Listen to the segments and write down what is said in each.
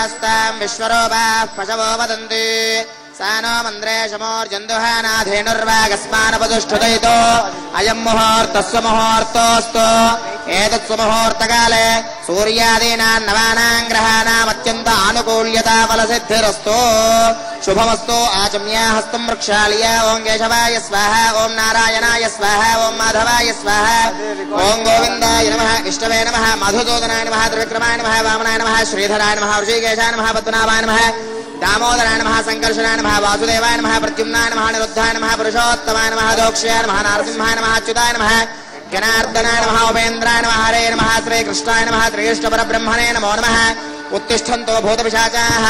यास्तां विश्वरूपाः पशवो वदन्ति सानो मन्द्रे शमोर्जन्दुहानाधेनुर्वागस्मानपदुष्ठदयितो अयं मुहूर्तस्य मुहूर्तोऽस्तु एतत्सुमुहूर्तकाले सूर्यादीनां नवानां ग्रहाणाम् अत्यन्त आनुकूल्यता फलसिद्धिरस्तु शुभमस्तु आचम्या हस्तं वृक्षालय ओं केशवाय स्वाहा ओं नारायणाय स्वाहा ओं माधवाय स्वाहा ओं गोविन्दाय नमः विष्णवे नमः मधुसूदनाय नमः त्रिविक्रमाय नमः वामनाय नमः श्रीधराय नमः ऋषिकेशाय नमः पद्मनाभाय नमः दामोदराय नमः संकर्षणाय नमः वासुदेवाय नमः प्रद्युम्नाय नमः अनिरुद्धाय नमः पुरुषोत्तमाय नमः दोक्षाय नमः नारसिंहाय नमः अच्युताय नमः जनार्दनाय नमः उपेन्द्राय नमः हरे नमः श्रीकृष्णाय नमः श्रीकृष्णपरब्रह्मणे नमो नमः उत्तिष्ठन्तो भूतपिशाचाः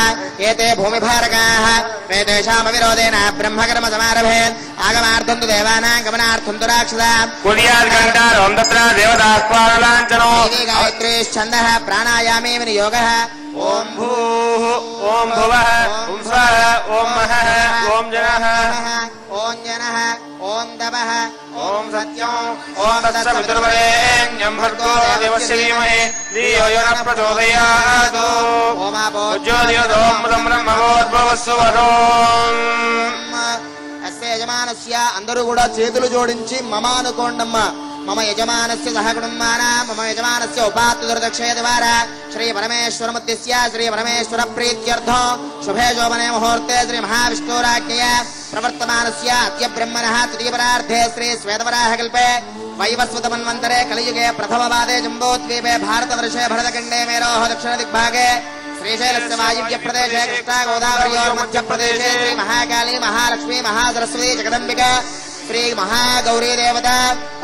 एते भूमिभारकाः वेदेषामविरोधेन ब्रह्मकर्म समारभे आगमार्थं तु देवानां गमनार्थं तु राक्षसाः कुर्याद्घण्टारों तत्र देवतास्त्वारलाञ्छनो गायत्रीश्छन्दः प्राणायामे विनियोगः ओम भूः ओम भुवः ओम स्वः ओम महः ओम जनः ओम जनः ओम दवः ओम सत्यम् ओम तत्सवितुर्वरेण्यं भर्गो देवस्य धीमहि धियो यो नः प्रचोदयात् ओम आपो ज्योतिर्गोमृतं ब्रह्मभूर्भुवस्सुवरोम् అస్య యజమానస్య అందరూ కూడా చేతులు జోడించి మమ అనుకోండమ్మ మమ యజమానస్య సహకుటుంబానాం మమ యజమానస్య ఉపాత్తదక్షయ ద్వారా శ్రీ పరమేశ్వరముద్దిశ్య శ్రీ పరమేశ్వర ప్రీత్యర్థం శుభే శోభనే ముహూర్తే శ్రీ మహావిష్ణురాజ్ఞయా ప్రవర్తమానస్య అద్య బ్రహ్మణః తృతీయపరార్ధే శ్రీ శ్వేతవరాహకల్పే వైవస్వతమన్వంతరే కలియుగే ప్రథమవాదే జంబోద్వీపే భారతవర్షే భరతఖण्डे मेरोः दक्षिणदिग्भागे श्रीशैलस्य वायव्य प्रदेशे कृष्णा गोदावर्योर् मध्य प्रदेशे श्री महाकाली महालक्ष्मी महासरस्वती जगदंबिका श्री महागौरी देवता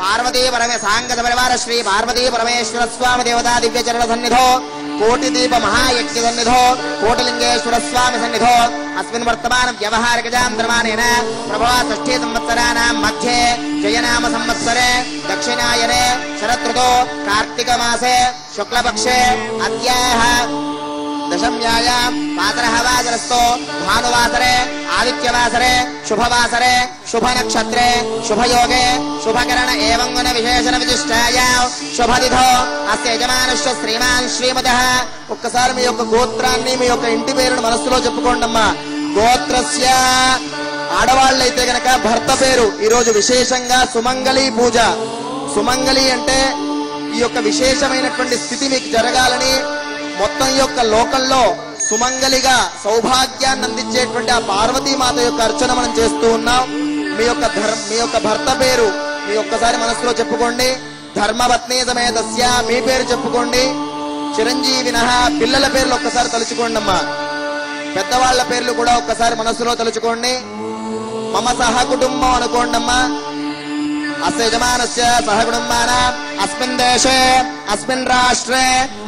पार्वती परमे सांगत परिवार श्री पार्वती परमेश्वर स्वामी देवता दिव्य चरण सन्निधो कोटिदीप महायज्ञ सन्निधो कोटिलिंगेश्वर स्वामी सन्निधो अस्मिन् वर्तमान व्यवहारिकजां धर्मानेन प्रभवा षष्ठी संवत्सराणां मध्ये जयनाम संवत्सरे दक्षिणायने शरदृतौ कार्तिक मासे शुक्लपक्षे अद्याः दशम्यायां वासरः वासरस्तो भानुवासरे आदित्यवासरे शुभवासरे शुभनक्षत्रे शुभयोगे शुभकरण एवं गुण विशेषण विशिष्टायां शुभतिथौ अस्य यजमानस्य श्रीमान् श्रीमतः ఒక్కసారి మీ యొక్క గోత్రాన్ని మీ యొక్క ఇంటి పేరును మనసులో చెప్పుకోండమ్మా గోత్రస్య ఆడవాళ్ళైతే గనక భర్త పేరు ఈ రోజు విశేషంగా సుమంగళి పూజ సుమంగళి అంటే ఈ యొక్క విశేషమైనటువంటి స్థితి మీకు జరగాలని మొత్తం యొక్క లోకంలో సుమంగలిగా సౌభాగ్యాన్ని అందించేటువంటి ఆ పార్వతీమాత యొక్క అర్చన మనం చేస్తూ ఉన్నాం మీ యొక్క భర్త పేరు మీ ఒక్కసారి మనసులో చెప్పుకోండి ధర్మపత్ని సమేతస్య మీ పేరు చెప్పుకోండి చిరంజీవినః పిల్లల పేర్లు ఒక్కసారి తలుచుకోండి అమ్మా పెద్దవాళ్ల పేర్లు కూడా ఒక్కసారి మనసులో తలుచుకోండి మమ సహ కుటుంబం అనుకోండి అమ్మా अस्य यजमानस्य सहकुटुम्बानाम् अस्मिन् देशे अस्मिन् राष्ट्रे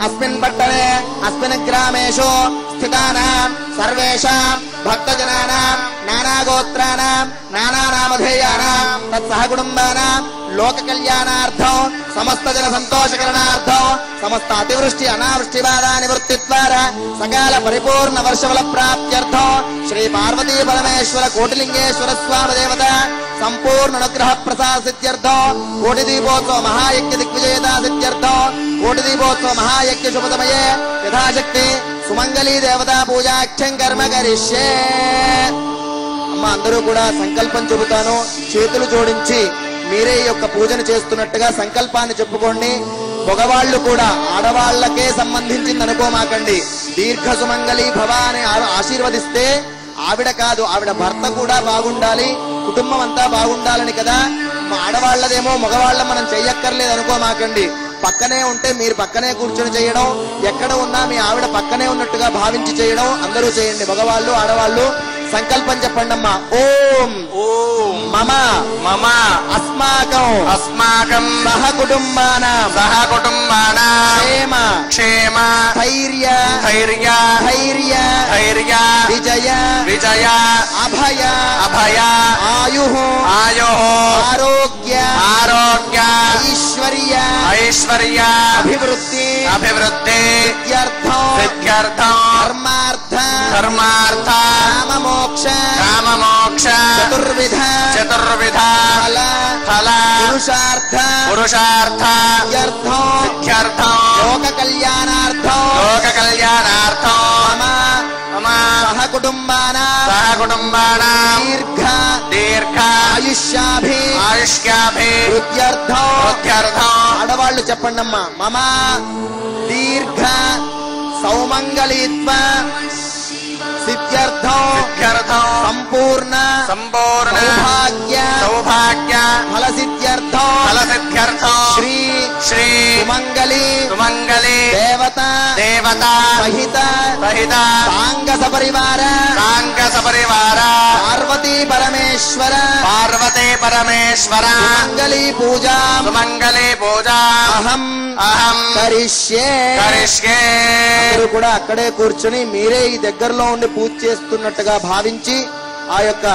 अस्मिन् पट्टणे अस्मिन् ग्रामेषु स्थितानां सर्वेषां भक्तजनानां नानागोत्राणां नानानामधेयानां तत्सहकुटुम्बानां लोककल्याणार्थं समस्त जन संतोषकरणार्थं समस्त अतिवृष्टि अनावृष्टि बाधा निवृत्तिद्वारा सकाल परिपूर्ण वर्षफल प्राप्त्यर्थं श्री पार्वती परमेश्वर कोटिलिंगेश्वर स्वामी देवता संपूर्ण अनुग्रह प्रसाद सिद्ध्यर्थं कोटि दीपोत्सव महायज्ञ दिग्विजयता सिद्ध्यर्थं कोटि दीपोत्सव महायज्ञ शुभसमये यथाशक्ति सुमंगली देवता पूजाख्यं कर्म करिष्ये అమ్మ అందరూ కూడా సంకల్పం చెబుతాను చేతులు జోడించి మీరే ఈ యొక్క పూజను చేస్తున్నట్టుగా సంకల్పాన్ని చెప్పుకోండి మగవాళ్ళు కూడా ఆడవాళ్ళకే సంబంధించింది అనుకోమాకండి దీర్ఘ సుమంగళి భవ అని ఆశీర్వదిస్తే ఆవిడ కాదు ఆవిడ భర్త కూడా బాగుండాలి కుటుంబం అంతా బాగుండాలని కదా ఆడవాళ్ళదేమో మగవాళ్ళ మనం చెయ్యక్కర్లేదు అనుకోమాకండి పక్కనే ఉంటే మీరు పక్కనే కూర్చొని చేయడం ఎక్కడ ఉన్నా మీ ఆవిడ పక్కనే ఉన్నట్టుగా భావించి చేయడం అందరూ చేయండి మగవాళ్ళు ఆడవాళ్ళు సంకల్పం చెప్పండమ్మా ఓం ఓం మమ మమ అస్మాకం అస్మాకం సహకుటుంబానాం క్షేమ క్షేమ ధైర్య ధైర్య ధైర్య ధైర్య విజయ విజయ అభయ అభయ ఆయుః ఆయుః ఆరోగ్య ఆరోగ్య ఐశ్వర్య ఐశ్వర్య అభివృద్ధి అభివృద్ధి సిద్ధ్యర్థం సిద్ధ్యర్థం ధర్మార్థ ధర్మార్థ కామమోక్ష కామమోక్ష చతుర్విధ చతుర్విధ ఫల ఫల పురుషార్థ పురుషార్థం సిద్ధ్యర్థం లోక కళ్యాణార్థం మమ సహకుటుంబానాం దీర్ఘ ఆయుష్యాభి వృద్ధ్యర్థం ఆడవాళ్ళు చెప్పండమ్మా మమ దీర్ఘ సౌమంగళీత్వ సిద్ధ్యర్థం సంపూర్ణ సౌభాగ్య ఫల సిద్ధ్యర్థం శ్రీ సుమంగళి దేవత సహిత సాంగ సపరివార పార్వతీ పరమేశ్వర సుమంగళీ పూజా అహం కరిష్యే. అందరూ కూడా అక్కడే కూర్చుని మీరే ఈ దగ్గరలో ఉండి పూజ చేస్తున్నట్టుగా భావించి ఆ యొక్క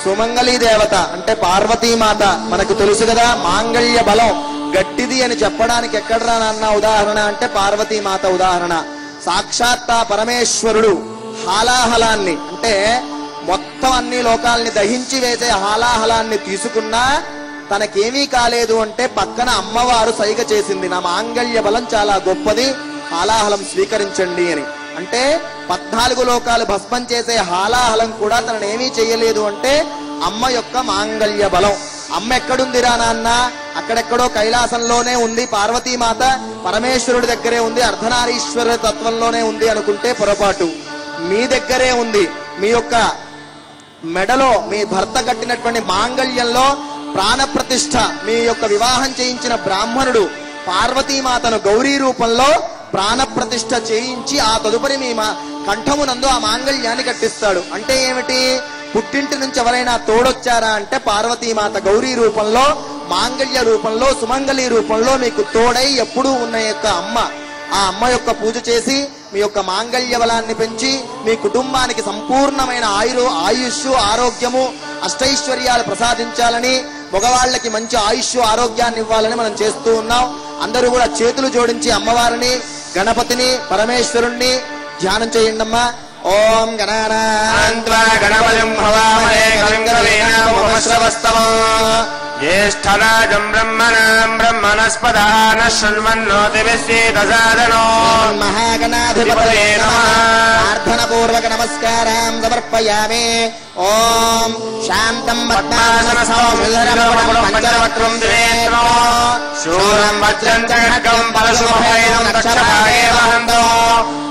సుమంగళీ దేవత అంటే పార్వతీమాత మనకు తెలుసు కదా, మాంగళ్య బలం గట్టిది అని చెప్పడానికి ఎక్కడరా నాన్న ఉదాహరణ అంటే పార్వతీమాత ఉదాహరణ. సాక్షాత్ పరమేశ్వరుడు హాలాహలాన్ని అంటే మొత్తం అన్ని లోకాలని దహించి వేసే హాలాహలాన్ని తీసుకున్నా తనకేమీ కాలేదు అంటే పక్కన అమ్మవారు సైగ చేసింది, నా మాంగళ్య బలం చాలా గొప్పది, హాలాహలం స్వీకరించండి అని. అంటే 14 లోకాలు భస్మం చేసే హాలాహలం కూడా తననేమీ చెయ్యలేదు అంటే అమ్మ యొక్క మాంగళ్య బలం. అమ్మ ఎక్కడుందిరా నాన్న? అక్కడెక్కడో కైలాసంలోనే ఉంది పార్వతీమాత, పరమేశ్వరుడి దగ్గరే ఉంది, అర్ధనారీశ్వర తత్వంలోనే ఉంది అనుకుంటే పొరపాటు. మీ దగ్గరే ఉంది. మీ యొక్క మెడలో మీ భర్త కట్టినటువంటి మాంగళ్యంలో ప్రాణప్రతిష్ఠ, మీ యొక్క వివాహం చేయించిన బ్రాహ్మణుడు పార్వతీమాతను గౌరీ రూపంలో ప్రాణప్రతిష్ఠ చేయించి ఆ తదుపరి మీ కంఠమునందు ఆ మాంగళ్యాన్ని కట్టిస్తాడు. అంటే ఏమిటి? పుట్టింటి నుంచి ఎవరైనా తోడొచ్చారా అంటే పార్వతీమాత గౌరీ రూపంలో, మాంగళ్య రూపంలో, సుమంగళి రూపంలో మీకు తోడై ఎప్పుడూ ఉన్న యొక్క అమ్మ. ఆ అమ్మ యొక్క పూజ చేసి మీ యొక్క మాంగళ్య బలాన్ని పెంచి మీ కుటుంబానికి సంపూర్ణమైన ఆయుష్ ఆరోగ్యము అష్టైశ్వర్యాలు ప్రసాదించాలని, మగవాళ్ళకి మంచి ఆయుష్ ఆరోగ్యాన్ని ఇవ్వాలని మనం చేస్తూ ఉన్నాం. అందరూ కూడా చేతులు జోడించి అమ్మవారిని, గణపతిని, పరమేశ్వరుణ్ణి ధ్యానం చేయండి అమ్మా. ఓం గణపతిం భవామహే కవిం కవీనాముపమశ్రవస్తమో జ్యేష్ఠరాజం బ్రహ్మణస్పదాన శృణ్వన్నోతిభిశ్చేదసాదనో మహాగణాధిపతయే నమః. ప్రార్థన పూర్వక నమస్కారం సమర్పయామి. ఓం శాంతం పంచవక్రం దివేత్రో శూలం వజ్రం చ ఖడ్గం పరశుభైనం దక్షభాగే వహంతో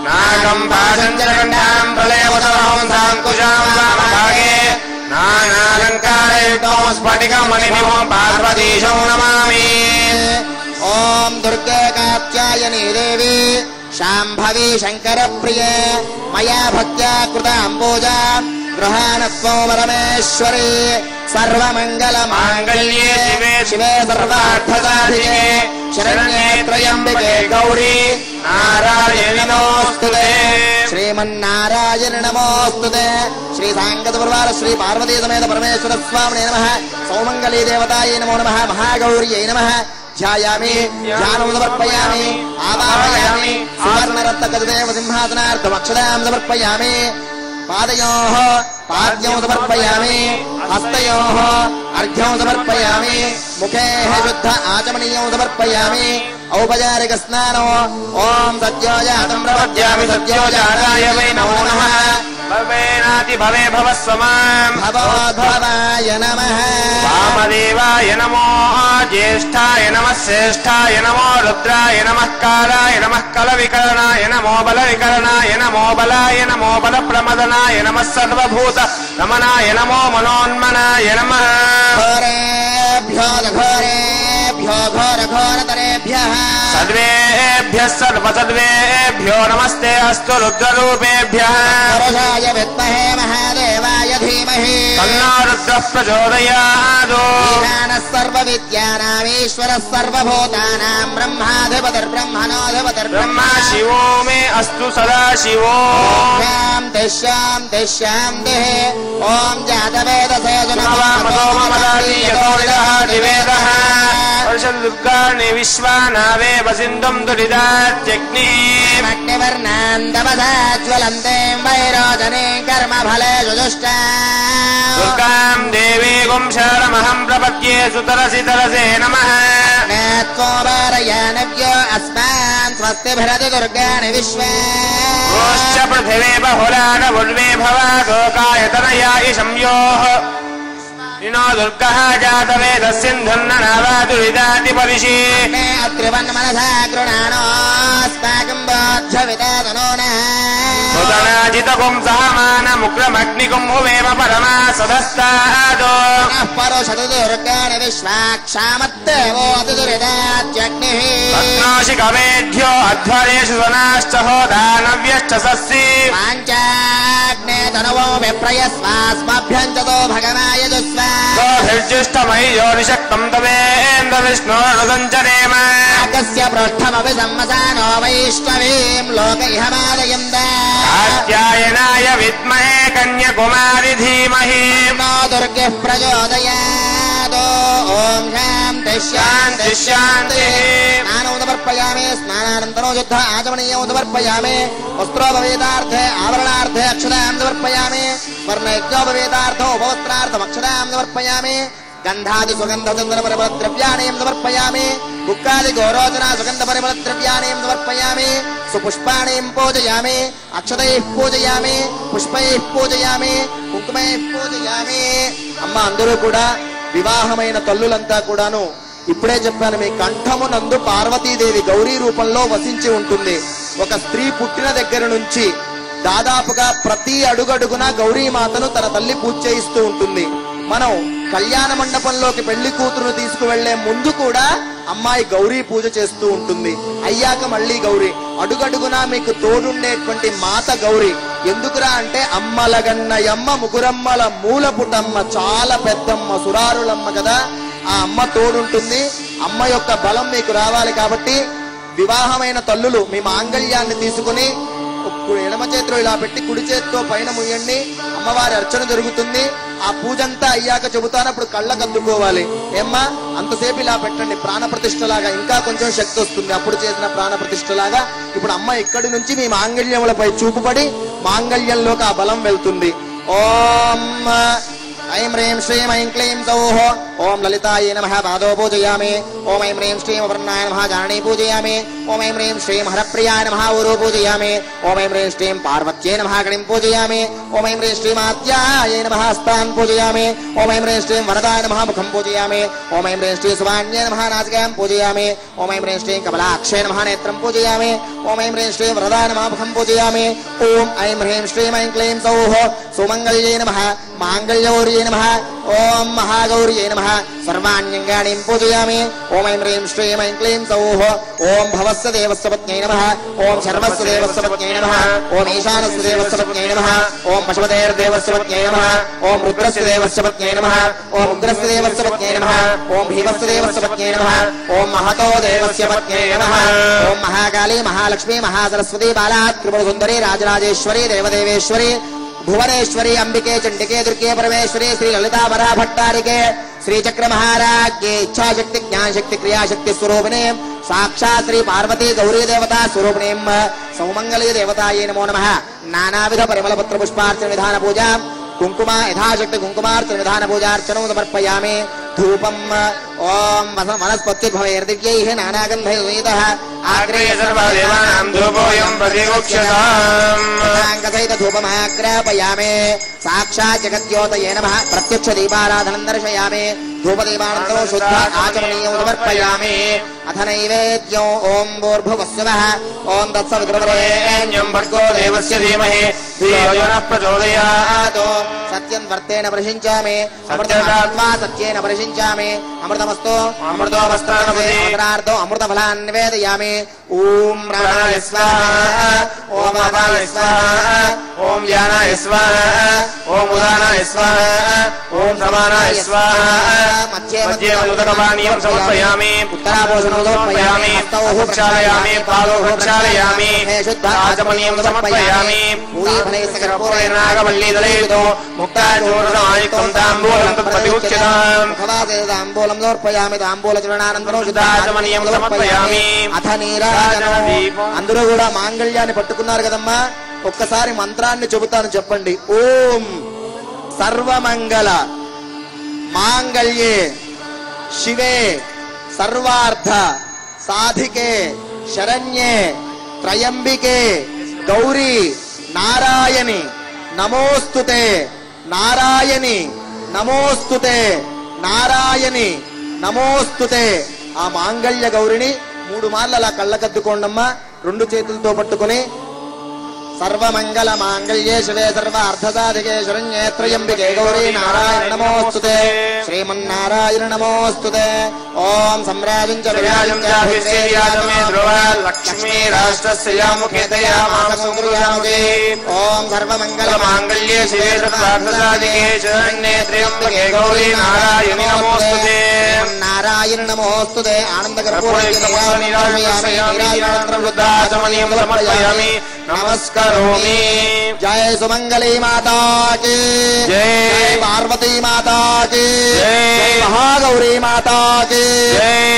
నాగం పాశం చ గండాం ప్రళయవసరం సాంకుశాం వామభాగే నానాలంకారయుక్తో స్ఫటికమణినిభం పార్వతీశం నమామి. ఓం దుర్గా కాత్యాయనీ దేవి శాంభవి శంకర ప్రియే మయా భక్త్యా కృతాం పూజా గృహాణత్వం పరమేశ్వరి సర్వమంగళ మాంగళ్యే శివే సర్వార్థసాధికే శరణ్యే త్రయంబికే గౌరీ నారాయణి నమోస్తుతే. శ్రీమన్నారాయణ నమోస్తుతే. శ్రీ సాంగత పరివార శ్రీ పార్వతీ సమేత పరమేశ్వర స్వామినే నమః. సౌమంగళీ దేవతాయే నమో నమః. మహాగౌర్యై నమః. ధ్యాయామి, ధ్యానం సమర్పయామి, ఆవాహయామి. సువర్ణరత్న గజదేవ సింహాసనార్థం అక్షదాం సమర్పయామి. పాదయోః పాద్యం సమర్పయామి. హస్తయోః అర్ఘ్యం సమర్పయామి. ముఖే శుద్ధ ఆచమనీయం సమర్పయామి. ఔపచారిక స్నానం. ఓం సత్యోజాతం ప్రపద్యామి. సత్యోజాతాయ వై నమో నమః. భవేనాతి భవే భవస్వమాం భవోద్భవాయ నమః. వామదేవాయ నమో జ్యేష్ఠాయ నమః. శ్రేష్ఠాయ నమో రుద్రాయ నమః. కాలాయ నమః. కలవికరణాయ నమో బలవికరణాయ నమో బలాయ నమో బల ప్రమదనాయ నమః. సర్వభూత రమణాయ నమో మనోన్మనాయ నమః. ఘోరేభ్యో ఘోరేభ్యో ఘోరఘోరతరేభ్యః సర్వేభ్యః సర్వసర్వేభ్యో నమస్తే అస్తు రుద్రరూపేభ్యః. పురుషాయ విద్మహే మహాదేవాయ ధీమహి తన్నో రుద్రః ప్రచోదయాత్. ఈశానః సర్వవిద్యానామీశ్వరః సర్వభూతానాం బ్రహ్మాధిపతిర్బ్రహ్మణోధిపతిర్బ్రహ్మ. బ్రహ్మ శివో మే అస్తు సదా శివో. శాంతి శాంతి శాంతి. ఓం జాతవేదసే దుర్గాణి విశ్వానావే వసింధం దురిదాత్యగ్నిః. అగ్నివర్ణాంతమసాజ్వలంతే వైరోచనే కర్మ ఫలే సుదుష్ట. దుర్గాం దేవీగుం ఓం శరణమహం ప్రపద్యే సుతరసి తరసే నమః నేత్వోపారయానవ్యో అస్మాన్ స్వస్తి భరతి దుర్గాని విశ్వే ఓశ్చ పృథివీ బహుళాన ఉర్వే భవాగోకాయతనయా ఇషంయోః నినో దుర్గః జాతవేద సింధుర్ననావాదు విదాతి పరిషి మే అత్రివన్ మనసా గృణానోస్మాకం బోధ్యవిదాతనోన సుతనాజితకుం సహమానముగ్రమగ్నికుం హువేమ పరమా సదస్తాదో పరోషతు దుర్గాని విశ్వాక్షామత్తేవోతి దురిదాత్యగ్నిః తత్నాశి కవేఢ్యో అధ్వరేషు సనాశ్చ హోదానవ్యశ్చ సస్సి పాంచాగ్నే తనవో విప్రయస్వాస్మభ్యం చతో భగవాయజస్వ గోభిర్జిష్టమయ్యో నిషక్తం తవేంద్ర విష్ణోర్నుసంచరేమ ఆగస్య పృష్ఠమపి సమ్మసానో వైష్ణవీం లోక ఇహ మాదయంద కాత్యాయనాయ విద్మహే కన్యకుమారి ధీమహి నో దుర్గః ప్రచోదయాదో ఓం శాంతి శాంతి శాంతి స్నానం సమర్పయామి స్నానానంతరం యుద్ధ ఆచమనీయం సమర్పయామి వస్త్రోపవేదార్థే ఆవరణార్థే అక్షతాం సమర్పయామి వర్ణయజ్ఞోపవేదార్థ ఉపవస్త్రార్థం అక్షతాం సమర్పయామి గంధాది సుగంధ చందన పరిమళ ద్రవ్యాణి సమర్పయామి బుక్కాది గోరోచన సుగంధ పరిమళ ద్రవ్యాణి సమర్పయామి సుపుష్పాణి పూజయామి అక్షతైః పూజయామి పుష్పైః పూజయామి కుంకుమైః పూజయామి అమ్మ అందరూ కూడా వివాహమైన తల్లులంతా కూడాను ఇప్పుడే చెప్పాను మీ కంఠమునందు పార్వతీదేవి గౌరీ రూపంలో వసించి ఉంటుంది. ఒక స్త్రీ పుట్టిన దగ్గర నుంచి దాదాపుగా ప్రతి అడుగడుగున గౌరీమాతను తన తల్లి పూజ చేయిస్తూ ఉంటుంది. మనం కళ్యాణ మండపంలోకి పెళ్లి కూతురును తీసుకువెళ్లే ముందు కూడా అమ్మాయి గౌరీ పూజ చేస్తూ ఉంటుంది. అయ్యాక మళ్ళీ గౌరీ, అడుగడుగున మీకు తోడుండేటువంటి మాత గౌరీ. ఎందుకురా అంటే అమ్మలగన్నయమ్మ ముగురమ్మల మూలపుటమ్మ, చాలా పెద్దమ్మ, సురారులమ్మ కదా. ఆ అమ్మ తోడుంటుంది. అమ్మ యొక్క బలం మీకు రావాలి కాబట్టి వివాహమైన తల్లులు మీ మాంగళ్యాన్ని తీసుకుని ఎడమ చేతిలో ఇలా పెట్టి కుడి చేతితో పైన ముయ్యండి. అమ్మవారి అర్చన జరుగుతుంది. ఆ పూజంతా అయ్యాక చెబుతాను, అప్పుడు కళ్ళకు అద్దుకోవాలి. ఏమ్మా అంతసేపు ఇలా పెట్టండి, ప్రాణ ప్రతిష్టలాగా ఇంకా కొంచెం శక్తి వస్తుంది. అప్పుడు చేసిన ప్రాణ ప్రతిష్టలాగా ఇప్పుడు అమ్మ ఇక్కడి నుంచి మీ మాంగళ్యములపై చూపుపడి మాంగళ్యంలోకి ఆ బలం వెళ్తుంది. ఓం ఐం హ్రీం శ్రీం ఐం క్లీం సౌః ఓం లలితాయే నమః పాదో పూజయామి. ఓం ఐం హ్రీం శ్రీం అపర్ణాయ నమః జానీ పూజయామి. ఓం ఐం హ్రీం శ్రీం హరప్రియాయ నమః ఊరు పూజయామి. ఓం ఐం హ్రీం శ్రీం పార్వత్యై నమః గణిం పూజయామి. ఓం ఐం హ్రీం శ్రీం ఆద్యాయ నమః హస్తాన్ పూజయామి. ఓం ఐం హ్రీం శ్రీం వరదాయ నమః ముఖం పూజయామి. ఓం ఐం హ్రీం శ్రీం సువాన్యై నమః నాసికాం పూజయామి. ఓం ఐం హ్రీం శ్రీం కమలాక్షై నమః నేత్రం పూజయామి. ఓం ఐం హ్రీం శ్రీం వరదాయ నమః ముఖం పూజయామి. ఓం ఐం హ్రీం శ్రీం ఐం క్లీం సౌః సుమంగళ్యై నమః మాంగళ్యగౌర్యై నమః. ఓం మహాగౌర్యై నమః సర్వాణ్యంగాణీం పూజయామి. ఓం ఐం హ్రీం శ్రీం ఐం క్లీం సౌః ఓం భవస్య దేవస్య పత్న్యై నమః. ఓం శర్వస్య దేవస్య పత్న్యై నమః. ఓం ఈశానస్య దేవస్య పత్న్యై నమః. ఓం పశుపతేర్దేవస్య పత్న్యై నమః. ఓం రుద్రస్య దేవస్య పత్న్యై నమః. ఓం ఉగ్రస్య దేవస్య పత్న్యై నమః. ఓం భీమస్య దేవస్య పత్న్యై నమః. ఓం మహతో దేవస్య పత్న్యై నమః. ఓం మహాకాళీ మహాలక్ష్మీ మహాసరస్వతి బాలా త్రిపుర సుందరి రాజరాజేశ్వరి దేవదేవేశ్వరి భువనేశ్వరి అంబికే చండికే దుర్గే పరమేశ్వరి శ్రీ లలితా వరా భట్టారికే శ్రీచక్ర మహారాజ్ఞే ఇచ్ఛాశక్తి జ్ఞానశక్తి క్రియాశక్తి స్వరూపిణే సాక్షాత్ శ్రీ పార్వతీ గౌరీ దేవతా స్వరూపిణీం సౌమంగళీ దేవతాయే నమో నమః. నానావిధ పరిమళ పత్ర పుష్పార్చన విధాన పూజ కుంకుమ యథాశక్తి కుంకుమార్చన విధాన పూజార్చనం సమర్పయామి. ధూపం ఓం వనస్పత్యుద్భవైర్దివ్యైః నానాగంధైర్వేదః ఆగ్రే సర్వదేవానాం ధూపోయం ప్రతిముఖ్యతాం సహిత ధూపమాగ్రాపయామి. సాక్షాత్ జగద్యోతయే నమః ప్రత్యక్ష దీపారాధనం దర్శయామి. ధూపదీపానంతరం శుద్ధ ఆచమనీయం సమర్పయామి. అథ నైవేద్యం ఓం భూర్భువస్సువః ఓం తత్సవితుర్వరేణ్యం భర్గో దేవస్య ధీమహి ధియో యో నః ప్రచోదయాత్. సత్యం వర్తేన ప్రశించామి అమృతాత్మా సత్యేన ప్రశించామి. అమృతమస్తు అమృతోపస్త్రార్థో అమృతఫలాన్ నివేదయామి. ఓం ప్రాణాయ స్వాహా ఓం అపాయ స్వాహా ఓం జ్ఞానాయ స్వాహా ఓం ఉదానాయ స్వాహా ఓం సమానాయ స్వాహా. మధ్యే ఉదకపానీయం సమర్పయామి. ఉత్తరాభూషణం సమర్పయామి. ప్రక్షాళయామి పాదో ప్రక్షాళయామి. ఆచమనీయం సమర్పయామి. నాగవల్లీదలైతో ముక్తాచూర్ణమాయుక్తం తాంబూలం తత్ప్రతిముఖ్యతాం. తాంబూలం సమర్పయామి. తాంబూల చూర్ణానంతరం శుద్ధాచమనీయం సమర్పయామి. అథ నీరాజనం. అందరూ కూడా మాంగళ్యాన్ని పట్టుకున్నారు కదమ్మా, ఒక్కసారి మంత్రాన్ని చెబుతాను చెప్పండి. ఓం సర్వమంగళ మాంగళ్యే శివే సర్వార్థ సాధికే శరణ్యే త్రయంబికే గౌరీ నారాయణి నమోస్తుతే నారాయణి నమోస్తుతే నారాయణి నమోస్తుతే. ఆ మాంగళ్య గౌరిని 3 మార్లు అలా కళ్ళకద్దుకోండమ్మా. 2 చేతులతో పట్టుకుని సర్వమంగళ మాంగళ్యే శివే సర్వ అర్థసాధికే శరణ్యే త్రయంబికే గౌరీ నారాయణ నమోస్తుతే శ్రీమన్నారాయణ నమోస్తుతే. ఓం సమ్రాజం చ విరాజం చ మే ధ్రువ లక్ష్మీ రాష్ట్రస్య ముఖేతయా మామసంగృహామి. ఓం సర్వమంగళ మాంగళ్యే శివే సర్వ అర్థసాధికే శరణ్యే త్రయంబికే గౌరీ నారాయణి నమోస్తుతే నారాయణ నమోస్తుతే. ఆనంద సమర్పయామి నమస్కరోమి. జయ సుమంగళీ మాతా కి జయ పార్వతీ మాతా కి జయ మహాగౌరీ మాతా కి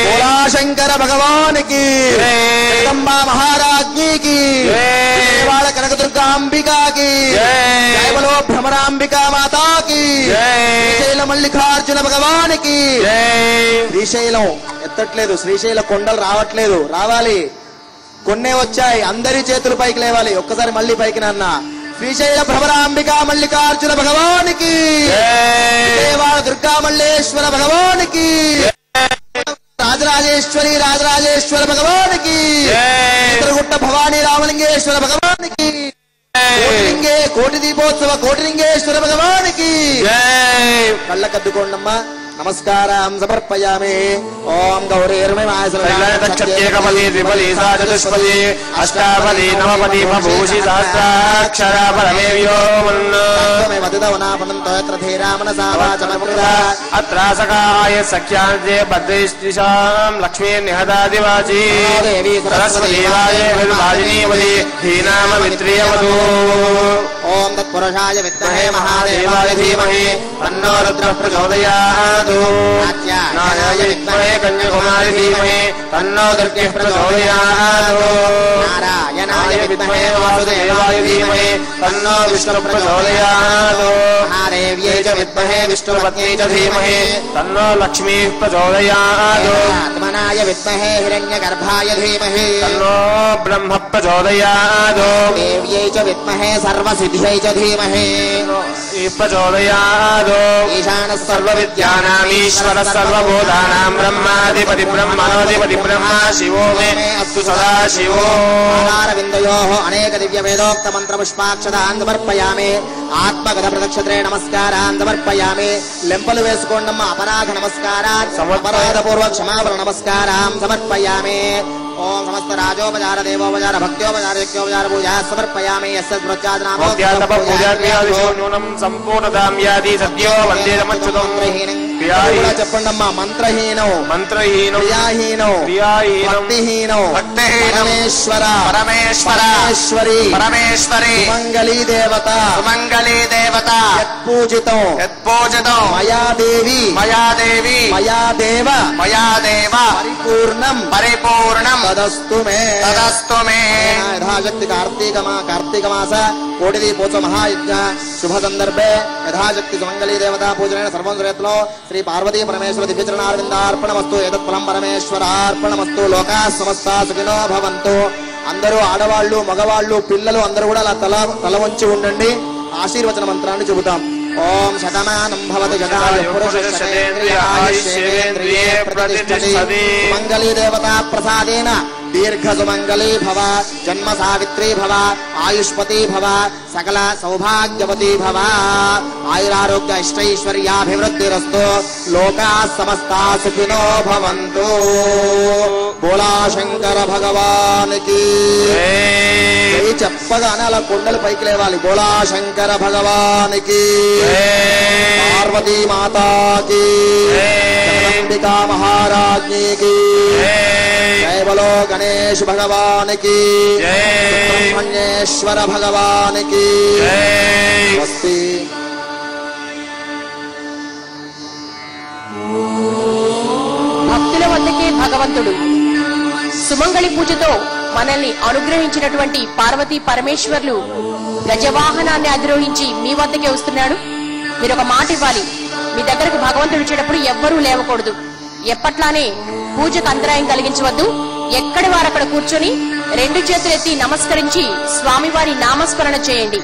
భోలా శంకర భగవానికి జగదంబా మహారాజ్ఞికి జయవాడ కనకదుర్గాంబికాకి జయ బలో భ్రమరాంబికా మాతాకి శ్రీశైల మల్లికార్జున భగవానికి. శ్రీశైలం ఎత్తట్లేదు, శ్రీశైల కొండలు రావట్లేదు, రావాలి. కొన్నే వచ్చాయి, అందరి చేతులు పైకి లేవాలి. ఒక్కసారి మళ్ళీ పైకి నాన్న. శ్రీశైల భ్రమరాంబికా మల్లికార్జున భగవానికి దేవాడ దుర్గా మల్లేశ్వర భగవానికి రాజరాజేశ్వరి రాజరాజేశ్వర భగవానికి చిత్రగుట్ట భవానీ రామలింగేశ్వర భగవానికి కోటి దీపోత్సవ కోటిలింగేశ్వర భగవానికి. కళ్ళకద్దుకోండమ్మా. నమస్కారం సమర్పయామి. ఓం గౌరీర్మయమాయకపలి ద్విపలి సా చతుష్పలి అష్టాపలి నవపలి బభూషి సహస్రాక్షర పరమే అత్రాసకాయ సఖ్యాన్తే భద్రైష్టిషాం లక్ష్మీ నిహదాదివాచి సరస్వదేవాయ విర్వాజినీవలి హీనామ విత్రియవధూ. ఓం తత్పురుషాయ విద్మహే మహాదేవాయ ధీమహి తన్నో రుద్రః ప్రచోదయాత్. నారాయ విద్మహే కన్యాకుమారి ధీమహి తన్నో దుర్గః ప్రచోదయాత్. నారాయణాయ విద్మహే వాసుదేవాయ ధీమహి తన్నో విష్ణుః ప్రచోదయాత్. మహాదేవ్యై చ విద్మహే విష్ణుపత్న్యై చ ధీమహి తన్నో లక్ష్మీః ప్రచోదయాత్. ఆత్మనాయ విద్మహే హిరణ్యగర్భాయ ధీమహి తన్నో బ్రహ్మ ప్రచోదయాత్. దేవ్యై చ విద్మహే సర్వసిద్ధ్యై చ ధీమహి ప్రచోదయాత్. ఈశానः సర్వవిద్యానామీశ్వర సర్వభూతానాం బ్రహ్మాధిపతి బ్రహ్మణోధిపతి బ్రహ్మ శివో మే అస్తు సదా శివో. ఆహారవిందయోః అనేక దివ్య వేదోక్త మంత్ర పుష్పాక్షతాన్ సమర్పయామి. ఆత్మగత ప్రదక్షిత్రే నమస్కారాన్ సమర్పయామి. లెంపలు వేసుకోండమ్మ. అపరాధ నమస్కారాన్ అపరాధ పూర్వ క్షమాపణ నమస్కారాన్ సమర్పయామి. ఓం సమస్త రాజోపచార దేవోపచార భక్త్యోపచార యజ్ఞోపచార పూజా సమర్పయామి. న్యూనం సంపూర్ణతాం యాది సద్యో వందే నమచ్యుతం. చెప్పండమ్మా. మంత్రహీనం మంత్రహీనం క్రియాహీనం క్రియాహీనం భక్తిహీనం భక్తిహీనం పరమేశ్వర పరమేశ్వర పరమేశ్వరి పరమేశ్వరి సుమంగళీ దేవత సుమంగళీ దేవత యత్పూజితం యత్పూజితం మయా దేవి మయా దేవి మయా దేవ మయా దేవ పరిపూర్ణం పరిపూర్ణం తదస్తు మే తదస్తు మే. యథాశక్తి కార్తీక మాస కోటి దీపోత్సవ మహాయజ్ఞ శుభ సందర్భే యథాశక్తి సుమంగళీ దేవతా పూజనైన సర్వం సురేత్లో శ్రీ పార్వతీ పరమేశ్వర దివ్యచరణారవిందార్పణమస్తు. ఏతత్ ఫలం పరమేశ్వరార్పణమస్తు. లోకా సమస్తా సుఖినో భవంతు. అందరూ ఆడవాళ్ళు మగవాళ్ళు పిల్లలు అందరూ కూడా అలా తల వంచి ఉండండి. ఆశీర్వచన మంత్రాన్ని చెబుతాం. ఓం శతమానం భవతి శతాయు పురుషः శతేంద్రియ ఆయుష్యేంద్రియే ప్రతిష్టతి. సుమంగళీ దేవతా ప్రసాదేన దీర్ఘ సుమంగళీ భవ, జన్మ సావిత్రీ భవ, ఆయుష్పతి భవ, సకల సౌభాగ్యవతి భవ. ఆయురారోగ్య ఇష్టైశ్వర్యాభివృద్ధిరస్తు. లోకా సమస్తా సుఖినో భవంతు. భోలా శంకర భగవానికి చెప్పగానే అలా కొండలు పైకి లేవాలి. భోలా శంకర భగవానికి, పార్వతీ మాతాకి, జగదంబికా మహారాజ్ఞికి, జయ బలో గణేష్ భగవానికి, సుబ్రహ్మణ్యేశ్వర భగవానికి. స్వస్తి. భక్తుల వద్దకే భగవంతుడు. సుమంగళి పూజతో మనల్ని అనుగ్రహించినటువంటి పార్వతీ పరమేశ్వర్లు గజవాహనాన్ని అధిరోహించి మీ వద్దకే వస్తున్నాడు. మీరు ఒక మాట ఇవ్వాలి. మీ దగ్గరకు భగవంతుడు వచ్చేటప్పుడు ఎవ్వరూ లేవకూడదు. ఎప్పట్లానే పూజకు అంతరాయం కలిగించవద్దు. ఎక్కడి వారు అక్కడ కూర్చొని 2 చేతులు ఎత్తి నమస్కరించి స్వామివారి నామస్మరణ చేయండి.